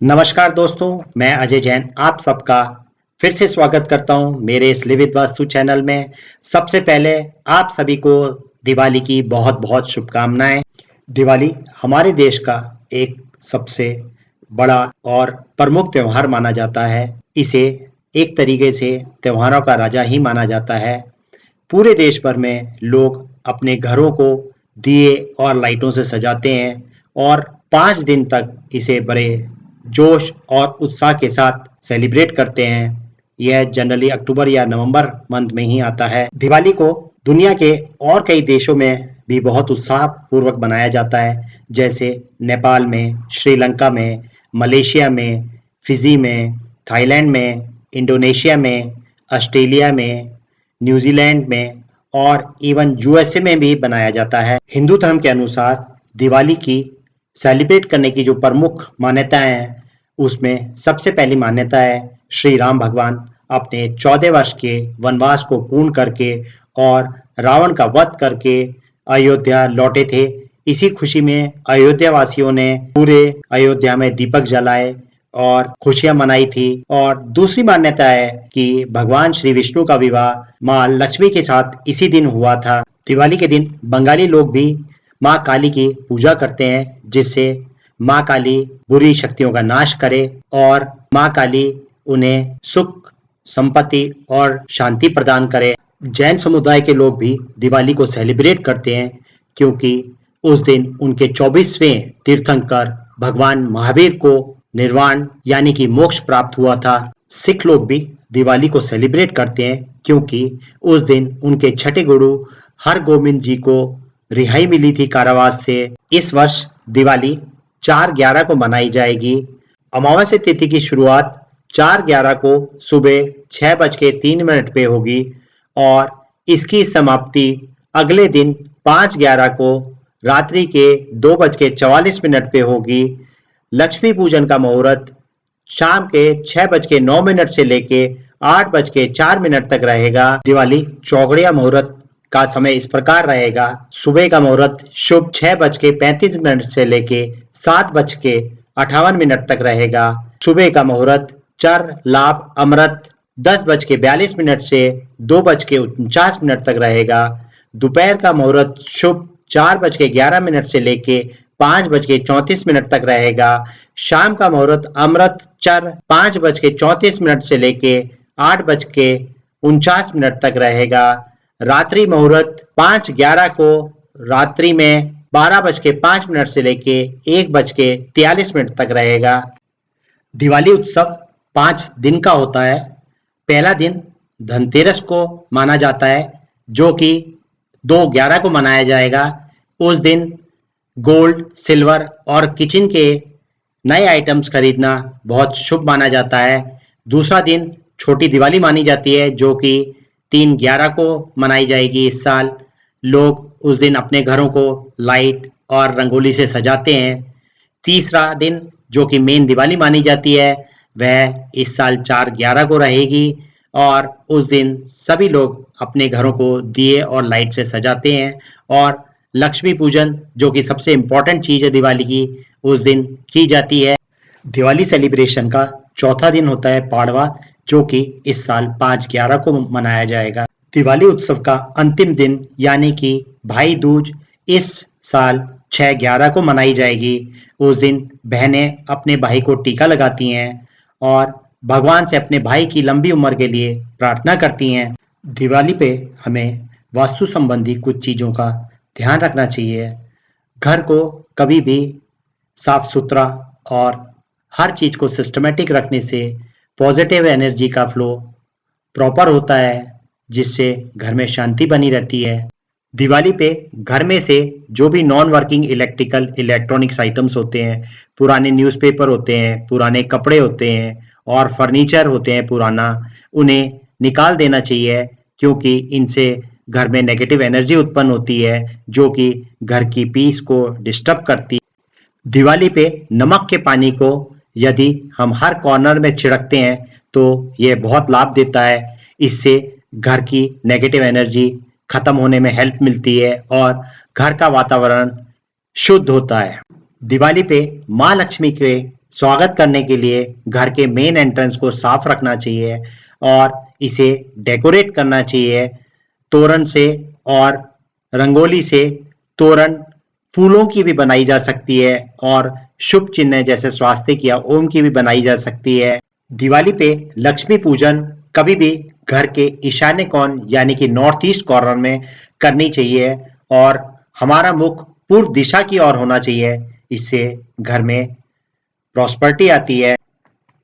नमस्कार दोस्तों, मैं अजय जैन आप सबका फिर से स्वागत करता हूं मेरे इस लिविद वास्तु चैनल में। सबसे पहले आप सभी को दिवाली की बहुत-बहुत शुभकामनाएं। दिवाली हमारे देश का एक सबसे बड़ा और प्रमुख त्योहार माना जाता है। इसे एक तरीके से त्योहारों का राजा ही माना जाता है। पूरे देश भर में लोग अपने घरों को दिए और लाइटों से सजाते हैं और 5 दिन तक इसे बड़े जोश और उत्साह के साथ सेलिब्रेट करते हैं। यह जनरली अक्टूबर या नवंबर मंथ में ही आता है। दिवाली को दुनिया के और कई देशों में भी बहुत उत्साह पूर्वक मनाया जाता है, जैसे नेपाल में, श्रीलंका में, मलेशिया में, फिजी में, थाईलैंड में, इंडोनेशिया में, ऑस्ट्रेलिया में, न्यूजीलैंड में और इवन यूएसए में भी बनाया जाता है। हिंदू धर्म के अनुसार दिवाली की सेलिब्रेट करने की जो प्रमुख मान्यताएं हैं, उसमें सबसे पहली मान्यता है श्री राम भगवान अपने 14 वर्ष के वनवास को पूर्ण करके और रावण का वध करके अयोध्या लौटे थे। इसी खुशी में अयोध्या वासियों ने पूरे अयोध्या में दीपक जलाए और खुशियां मनाई थी। और दूसरी मान्यता है कि भगवान श्री विष्णु का विवाह माँ लक्ष्मी के साथ इसी दिन हुआ था। दिवाली के दिन बंगाली लोग भी माँ काली की पूजा करते हैं, जिससे माँ काली बुरी शक्तियों का नाश करे और माँ काली उन्हें सुख, संपत्ति और शांति प्रदान करे। जैन समुदाय के लोग भी दिवाली को सेलिब्रेट करते हैं, क्योंकि उस दिन उनके 24वें तीर्थंकर भगवान महावीर को निर्वाण यानी कि मोक्ष प्राप्त हुआ था। सिख लोग भी दिवाली को सेलिब्रेट करते हैं, क्योंकि उस दिन उनके छठे गुरु हरगोबिंद जी को रिहाई मिली थी कारावास से। इस वर्ष दिवाली 4/11 को मनाई जाएगी। अमावस्या तिथि की शुरुआत 4/11 को सुबह 6:03 पे होगी और इसकी समाप्ति अगले दिन 5/11 को रात्रि के 2:44 पे होगी। लक्ष्मी पूजन का मुहूर्त शाम के 6:09 से लेके 8:04 तक रहेगा। दिवाली चौगड़िया मुहूर्त का समय इस प्रकार रहेगा। सुबह का मुहूर्त शुभ 6:35 से लेके 7:58 तक रहेगा। सुबह का मुहूर्त चर लाभ अमृत 10:42 से 2:49 तक रहेगा। दोपहर का मुहूर्त शुभ 4:11 से लेके 5:34 तक रहेगा। शाम का मुहूर्त अमृत चर 5:34 से लेके 8:49 तक रहेगा। रात्रि मुहूर्त 5/11 को रात्रि में 12:05 से लेके 1:43 तक रहेगा। दिवाली उत्सव 5 दिन का होता है। पहला दिन धनतेरस को माना जाता है, जो कि 2/11 को मनाया जाएगा। उस दिन गोल्ड, सिल्वर और किचन के नए आइटम्स खरीदना बहुत शुभ माना जाता है। दूसरा दिन छोटी दिवाली मानी जाती है, जो कि 3/11 को मनाई जाएगी। इस साल लोग उस दिन अपने घरों को लाइट और रंगोली से सजाते हैं। तीसरा दिन जो कि मेन दिवाली मानी जाती है, वह इस साल 4/11 को रहेगी और उस दिन सभी लोग अपने घरों को दिए और लाइट से सजाते हैं। और लक्ष्मी पूजन, जो कि सबसे इम्पोर्टेंट चीज़ है दिवाली की, उस दिन की जाती है। दिवाली सेलिब्रेशन का चौथा दिन होता है पाड़वा, जो कि इस साल 5/11 को मनाया जाएगा। दिवाली उत्सव का अंतिम दिन यानी कि भाई दूज इस साल 6/11 को मनाई जाएगी। उस दिन बहनें अपने भाई को टीका लगाती हैं और भगवान से अपने भाई की लंबी उम्र के लिए प्रार्थना करती हैं। दिवाली पे हमें वास्तु संबंधी कुछ चीज़ों का ध्यान रखना चाहिए। घर को कभी भी साफ सुथरा और हर चीज़ को सिस्टमेटिक रखने से पॉजिटिव एनर्जी का फ्लो प्रॉपर होता है, जिससे घर में शांति बनी रहती है। दिवाली पे घर में से जो भी नॉन वर्किंग इलेक्ट्रॉनिक्स आइटम्स होते हैं, पुराने न्यूज़पेपर होते हैं, पुराने कपड़े होते हैं और फर्नीचर होते हैं पुराना, उन्हें निकाल देना चाहिए, क्योंकि इनसे घर में नेगेटिव एनर्जी उत्पन्न होती है, जो कि घर की पीस को डिस्टर्ब करती है। दिवाली पे नमक के पानी को यदि हम हर कॉर्नर में छिड़कते हैं तो ये बहुत लाभ देता है। इससे घर की नेगेटिव एनर्जी खत्म होने में हेल्प मिलती है और घर का वातावरण शुद्ध होता है। दिवाली पे माँ लक्ष्मी के स्वागत करने के लिए घर के मेन एंट्रेंस को साफ रखना चाहिए और इसे डेकोरेट करना चाहिए तोरण से और रंगोली से। तोरण फूलों की भी बनाई जा सकती है और शुभ चिन्ह जैसे स्वास्तिक या ओम की भी बनाई जा सकती है। दिवाली पे लक्ष्मी पूजन कभी भी घर के ईशान्य कोण यानी कि नॉर्थ ईस्ट कॉर्नर में करनी चाहिए और हमारा मुख पूर्व दिशा की ओर होना चाहिए। इससे घर में प्रॉस्पर्टी आती है।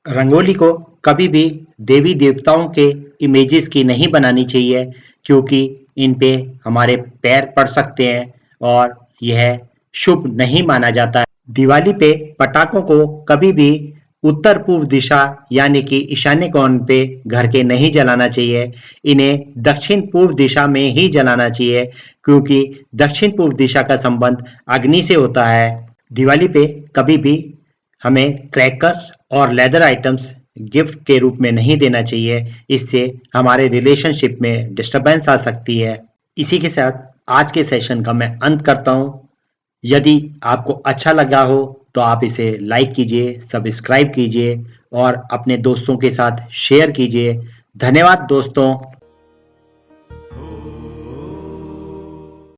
रंगोली को कभी भी देवी देवताओं के इमेजेस की नहीं बनानी चाहिए क्योंकि इन पे हमारे पैर पड़ सकते हैं और यह शुभ नहीं माना जाता है। दिवाली पे पटाखों को कभी भी उत्तर पूर्व दिशा यानी कि ईशान्य कोण पे घर के नहीं जलाना चाहिए। इन्हें दक्षिण पूर्व दिशा में ही जलाना चाहिए क्योंकि दक्षिण पूर्व दिशा का संबंध अग्नि से होता है। दिवाली पे कभी भी हमें क्रैकर्स और लेदर आइटम्स गिफ्ट के रूप में नहीं देना चाहिए। इससे हमारे रिलेशनशिप में डिस्टरबेंस आ सकती है। इसी के साथ आज के सेशन का मैं अंत करता हूँ। यदि आपको अच्छा लगा हो तो आप इसे लाइक कीजिए, सब्सक्राइब कीजिए और अपने दोस्तों के साथ शेयर कीजिए। धन्यवाद दोस्तों।